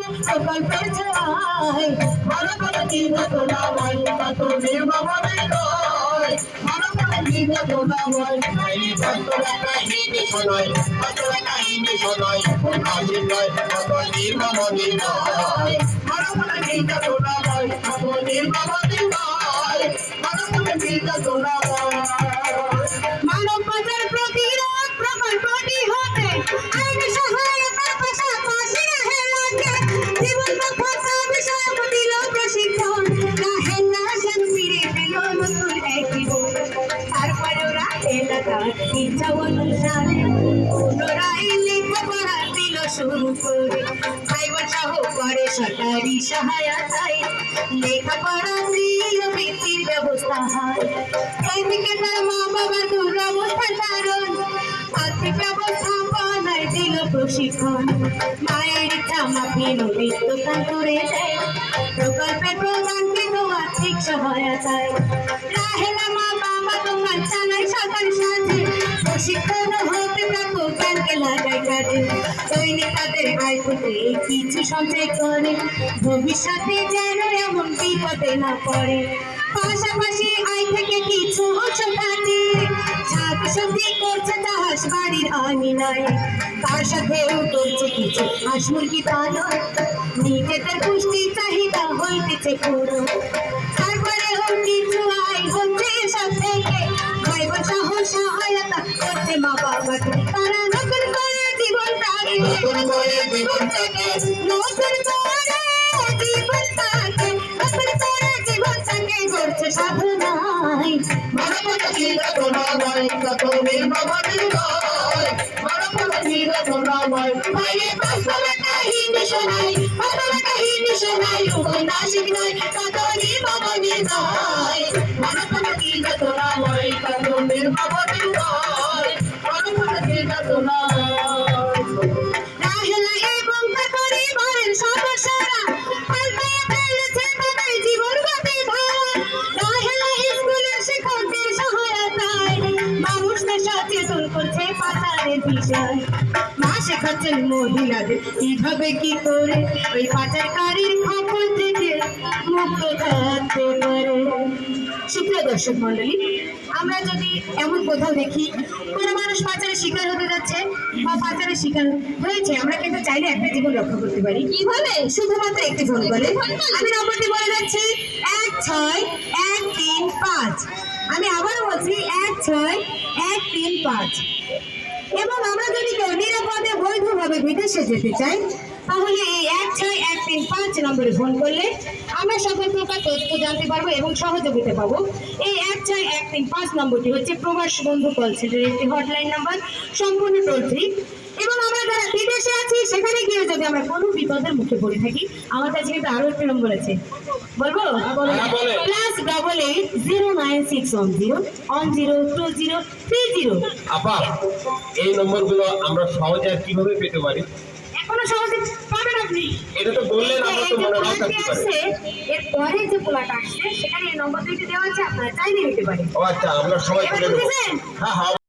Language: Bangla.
প্রকল্পের জয় মানবতা নির্যাতনা হয় কত নির্মমতা নয় মানবতা নির্যাতনা হয় বাস্তবে কাহিনী শোনায় বাস্তবে কাহিনী শোনায় হাসি নয় কত নির্মমতা নয় মানবতা নির্যাতনা হয় কত নির্মমতা নয় মানবতা নির্যাতনা হয় মানব বাজার প্রতিরোধ প্রকল্পটি হতে আইনি সহায়তার পাশাপাশি জীবন রক্ষা বিষয় দিল প্রশিক্ষণ রাহেন না যেন ফিরে পেল নতুন এক জীবন তারপরে ওরা এলাকার ইচ্ছা অনুসারে পুনরায় লেখাপড়া দিল শুরু করে ড্রাইভার সহ করে সরকারি সহায়তায় লেখাপড়া দিল বৃত্তির ব্যবস্থা হয় এইদিকে তার মা বাবার দুরবস্থার কারণ আর্থিক ব্যবস্থাপনায় দিল প্রশিক্ষণ মায়ের ইচ্ছা মাফি নদীর দোকান করে দেয় প্রকল্পের প্রদানকৃত আর্থিক সহায়তায় রাহেলা মা বাবা দোকান চালায় সরকার সাথে প্রশিক্ষণ হতে থাকো ব্যাংকে লাগায় কাজে দৈনিক তাদের আয় থেকে কিছু সঞ্চয় করে ভবিষ্যতে যেন এমন বিপদে না পড়ে পাশাপাশি আয় থেকে কিছু অংশ কাটে শাকসবজি করছে চাষ বাড়ির আঙিনায় তার সাথেও করছে কিছু হাঁস মুরগি পালন নিজেদের পুষ্টি চাহিদা হইতেছে পুরো তারপরেও কিছু আয় হচ্ছে সব থেকে ভাই সহ সহায়তা করছে মা বাবাকে তারা নতুন করে জীবনটাকে নতুন করে জীবনটাকে নতুন করে জীবনটাকে নতুন করে জীবনটাকে করছে সাধনায় মানবতা নির্যাতনা নয় কত নির্মমতা নয় মানবতা নির্যাতনা নয় ভাইয়ে বাস্তবে কাহিনী শোনাই বাস্তবে কাহিনী শোনাই উপন্যাসিক নয় কত নির্মমতা নয় মানবতা নির্যাতনা নয় কত নির্মমতা নয় মানবতা নির্যাতনা রাহেলা এবং তার পরিবারের সদস্যরা পাল্টায় ফেলেছে তাদের জীবন গতি ধারা রাহেলা স্কুলের শিক্ষকদের সহায়তায় মানুষদের সচেতন করছে পাচারের বিষয় মা শেখাচ্ছেন মহিলাদের কিভাবে কি করে ওই পাচারকারীর খবর থেকে মুক্ত থাকতে পারে সুপ্রিয় দর্শক মন্ডলী আমরা যদি এমন কোথাও দেখি কোনো মানুষ পাচারের শিকার হতে যাচ্ছে বা পাচারের শিকার হয়েছে আমরা কিন্তু চাইলে একটা জীবন রক্ষা করতে পারি কিভাবে শুধুমাত্র একটি ফোন কলে আমি নম্বরটি বলে যাচ্ছি 16135 আমি আবারও বলছি 16135 এবং আমরা যদি কেউ নিরাপদে বৈধভাবে বিদেশে যেতে চাই তাহলে এই 16135 নম্বরে ফোন করলে আমরা সকল প্রকার তথ্য জানতে পারবো এবং সহযোগিতা পাবো এই 16135 নম্বরটি হচ্ছে প্রবাস বন্ধু কল সেন্টারের একটি হটলাইন নাম্বার সম্পূর্ণ টোল ফ্রি এবং আমরা যারা বিদেশে আছি সেখানে গিয়ে যদি আমরা কোনো বিপদের মুখে পড়ে থাকি আমার কাছে কিন্তু আরো একটি নম্বর আছে বলবো +880961010203 আপা এই নম্বরগুলো আমরা সহজে কিভাবে পেতে পারি এখনো সহজে পাবেন আপনি এটা তো বললেন আমরা তো মনে রাখতে পারি এর পরে যে পোলাটা আসছে সেখানে এই নম্বর দুইটি দেওয়া আছে আপনারা চাইলে নিতে পারেন ও আচ্ছা আমরা সবাই এবার বুঝেছেন হ্যাঁ হ্যাঁ